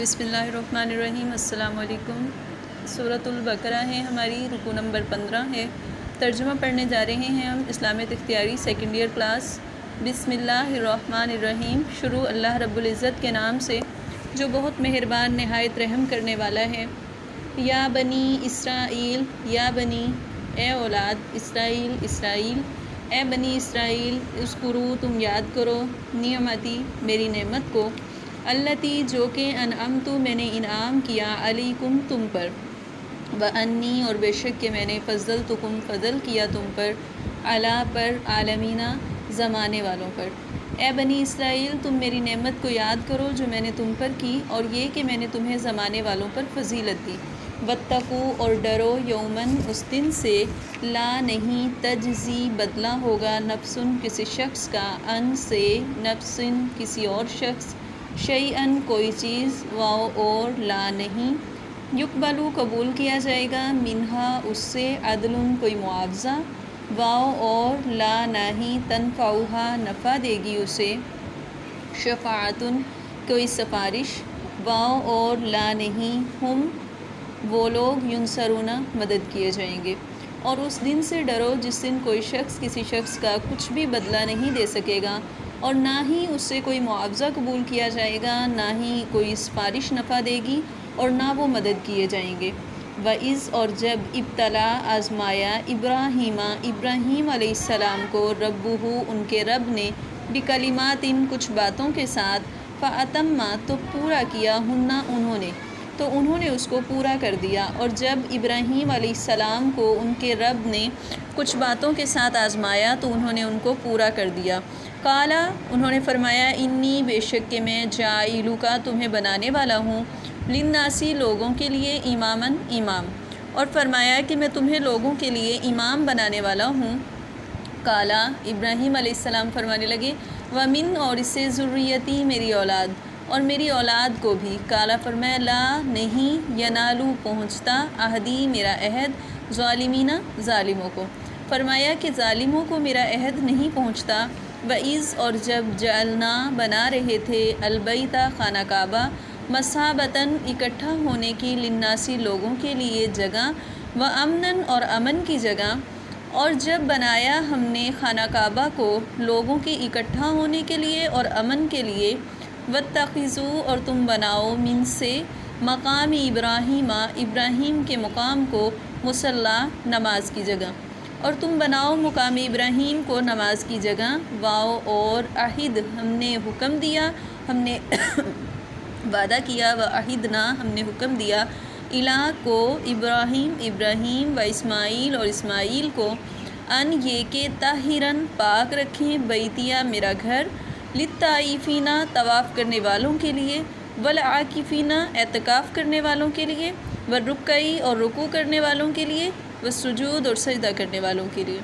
بسم اللہ الرحمن الرحیم۔ السلام علیکم۔ سورۃ البقرہ ہے ہماری، رکوع نمبر 15 ہے۔ ترجمہ پڑھنے جا رہے ہیں ہم اسلامیت اختیاری سیکنڈ ایئر کلاس۔ بسم اللہ الرحمن الرحیم۔ شروع اللہ رب العزت کے نام سے جو بہت مہربان نہایت رحم کرنے والا ہے۔ یا بنی اسرائیل، یا بنی اے اولاد اسرائیل، اسرائیل اے بنی اسرائیل، اذکروا تم یاد کرو، نعمتی میری نعمت کو، التی جو کہ انعمت میں نے انعام کیا، علیکم تم پر، وانی اور بے شک کہ میں نے فضلتکم فضل کیا تم پر، علی پر عالمین زمانے والوں پر۔ اے بنی اسرائیل تم میری نعمت کو یاد کرو جو میں نے تم پر کی، اور یہ کہ میں نے تمہیں زمانے والوں پر فضیلت دی۔ واتقوا اور ڈرو، یومن اس دن سے، لا نہیں تجزی بدلہ ہوگا، نفسن کسی شخص کا، ان سے نفسن کسی اور شخص، شیئن کوئی چیز، واو اور لا نہیں، یقبلو قبول کیا جائے گا، منہا اس سے، عدل کوئی معاوضہ، واو اور لا نہیں، تنفعہا نفع دے گی اسے، شفاعتن کوئی سفارش، واو اور لا نہیں، ہم وہ لوگ ینصرون مدد کیے جائیں گے۔ اور اس دن سے ڈرو جس دن کوئی شخص کسی شخص کا کچھ بھی بدلہ نہیں دے سکے گا، اور نہ ہی اس سے کوئی معاوضہ قبول کیا جائے گا، نہ ہی کوئی سفارش نفع دے گی، اور نہ وہ مدد کیے جائیں گے۔ وَإِذْ اور جب ابتلا آزمایا، ابراہیم علیہ السلام کو، ربہ ان کے رب نے، بکلمات کچھ باتوں کے ساتھ، فَأَتَمَّ تو پورا کیا، انہوں نے اس کو پورا کر دیا۔ اور جب ابراہیم علیہ السلام کو ان کے رب نے کچھ باتوں کے ساتھ آزمایا تو انہوں نے ان کو پورا کر دیا۔ قالا انہوں نے فرمایا، انی بے شک کہ میں، جاعلک تمہیں بنانے والا ہوں، للناسی لوگوں کے لیے، اماماً امام، اور فرمایا کہ میں تمہیں لوگوں کے لیے امام بنانے والا ہوں۔ قالا ابراہیم علیہ السلام فرمانے لگے، ومن اور اس سے، ذریتی میری اولاد، اور میری اولاد کو بھی۔ قالا فرمایا، لا نہیں، ینالو پہنچتا، عہدی میرا عہد، ظالمین ظالموں کو، فرمایا کہ ظالموں کو میرا عہد نہیں پہنچتا۔ وَإِذْ اور جب جعلنا بنا رہے تھے، البیت خانہ کعبہ، مثابۃً اکٹھا ہونے کی، للناسی لوگوں کے لیے جگہ، وامناً اور امن کی جگہ، اور جب بنایا ہم نے خانہ کعبہ کو لوگوں کے اکٹھا ہونے کے لیے اور امن کے لیے، واتخذوا اور تم بناؤ، من سے، مقام ابراہیم ابراہیم کے مقام کو، مصلی نماز کی جگہ، اور تم بناؤ مقام ابراہیم کو نماز کی جگہ، واو اور عہد ہم نے حکم دیا، ہم نے وعدہ کیا، وعہدنا ہم نے حکم دیا، الہ کو ابراہیم و اسماعیل اور اسماعیل کو، ان یہ کہ طاہراً پاک رکھیں، بیتیا میرا گھر، للطائفین طواف کرنے والوں کے لیے، والعاکفین اعتکاف کرنے والوں کے لیے، والرکعی اور رکوع کرنے والوں کے لیے، والسجود اور سجدہ کرنے والوں کے لیے۔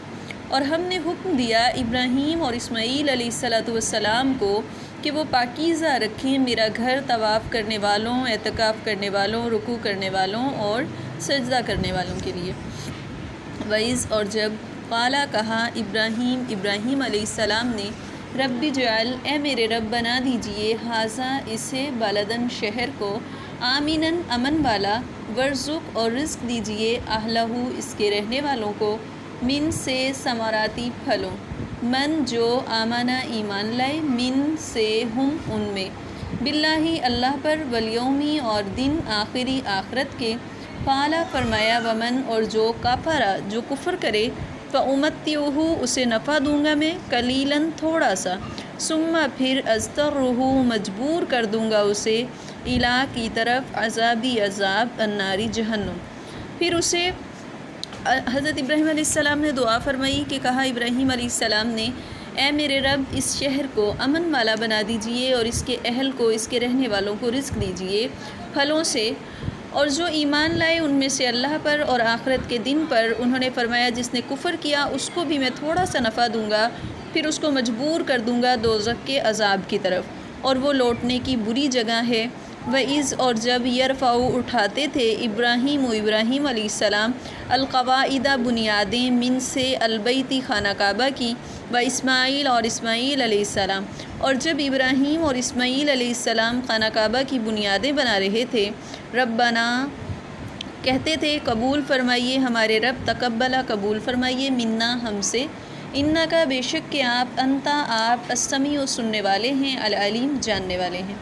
اور ہم نے حکم دیا ابراہیم اور اسماعیل علیہ السلام کو کہ وہ پاکیزہ رکھیں میرا گھر، طواف کرنے والوں، اعتکاف کرنے والوں، رکوع کرنے والوں اور سجدہ کرنے والوں کے لیے۔ وَإِذْ اور جب قالا کہا ابراہیم علیہ السلام نے، رب اجعل اے میرے رب بنا دیجئے، ھذا اسے، بلدن شہر کو، آمناً امن والا، وارزق اور رزق دیجئے، اہلہ اس کے رہنے والوں کو، من سے ثمراتی پھلوں، من جو آمنا ایمان لائے، من سے ہم ان میں، باللہ اللہ پر، والیومی اور دن آخری آخرت کے، قالا فرمایا، ومن اور جو کفر جو کفر کرے، فأمتعہ اسے نفع دوں گا میں، قلیلاً تھوڑا سا، ثم پھر اضطرہ مجبور کر دوں گا اسے، الی کی طرف، عذابی عذاب، الناری جہنم۔ پھر اسے حضرت ابراہیم علیہ السلام نے دعا فرمائی کہ کہا ابراہیم علیہ السلام نے، اے میرے رب اس شہر کو امن والا بنا دیجئے، اور اس کے اہل کو، اس کے رہنے والوں کو رزق دیجئے پھلوں سے، اور جو ایمان لائے ان میں سے اللہ پر اور آخرت کے دن پر۔ انہوں نے فرمایا جس نے کفر کیا اس کو بھی میں تھوڑا سا نفع دوں گا، پھر اس کو مجبور کر دوں گا دوزخ کے عذاب کی طرف، اور وہ لوٹنے کی بری جگہ ہے۔ وَإِذْ اور جب یرفعُ اٹھاتے تھے ابراہیم علیہ السلام القواعد بنیادیں من سے البیتی خانہ کعبہ کی و اسماعیل اور اسماعیل علیہ السلام اور جب ابراہیم اور اسماعیل علیہ السلام خانہ کعبہ کی بنیادیں بنا رہے تھے ربنا کہتے تھے قبول فرمائیے ہمارے رب تقبلا قبول فرمائیے منا ہم سے انکا بے شک کہ آپ انتا آپ السمیع سننے والے ہیں العلیم جاننے والے ہیں۔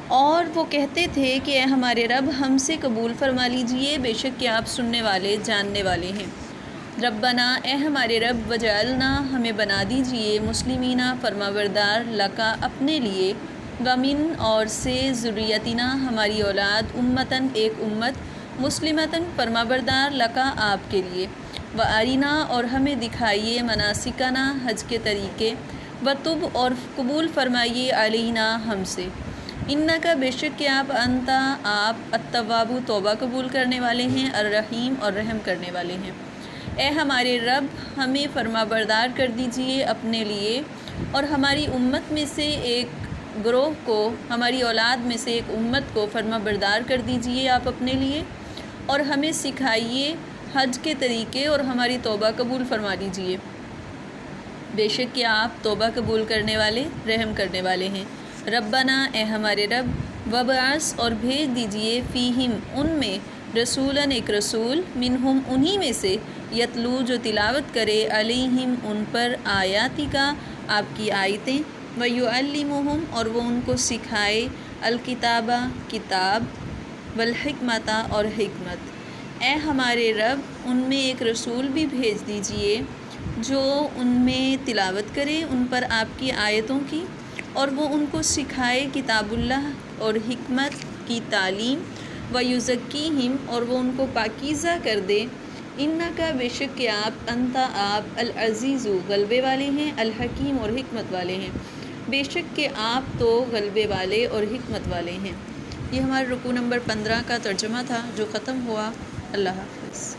اور وہ کہتے تھے کہ اے ہمارے رب ہم سے قبول فرما لیجئے بے شک کہ آپ سننے والے جاننے والے ہیں۔ ربنا اے ہمارے رب وجعلنا ہمیں بنا دیجئے مسلمینہ فرمانبردار لکا اپنے لیے ومن اور سے ذریتنا ہماری اولاد امتاً ایک امت مسلمتاً فرمانبردار لکا آپ کے لیے وارنا اور ہمیں دکھائیے مناسکنا حج کے طریقے وتب اور قبول فرمائیے علینا ہم سے انکا بے شک کہ آپ انتا آپ التواب توبہ قبول کرنے والے ہیں الرحیم اور رحم کرنے والے ہیں۔ اے ہمارے رب ہمیں فرما بردار کر دیجئے اپنے لیے اور ہماری امت میں سے ایک گروہ کو ہماری اولاد میں سے ایک امت کو فرما بردار کر دیجئے آپ اپنے لیے اور ہمیں سکھائیے حج کے طریقے اور ہماری توبہ قبول فرما لیجئے بے شک کہ آپ توبہ قبول کرنے والے رحم کرنے والے ہیں۔ ربنا اے ہمارے رب وبعث اور بھیج دیجئے فیہم ان میں رسولاً ایک رسول منہم انہی میں سے یتلو جو تلاوت کرے علیہم ان پر آیاتی کا آپ کی آیتیں ویعلمہم اور وہ ان کو سکھائے الکتابہ کتاب والحکمتہ اور حکمت۔ اے ہمارے رب ان میں ایک رسول بھی بھیج دیجئے جو ان میں تلاوت کرے ان پر آپ کی آیتوں کی اور وہ ان کو سکھائے کتاب اللہ اور حکمت کی تعلیم ویزکیہم اور وہ ان کو پاکیزہ کر دے انکا بے شک کہ آپ انتا آپ العزیز غلبے والے ہیں الحکیم اور حکمت والے ہیں بے شک کہ آپ تو غلبے والے اور حکمت والے ہیں۔ یہ ہمارے رکوع نمبر 15 کا ترجمہ تھا جو ختم ہوا۔ اللہ حافظ۔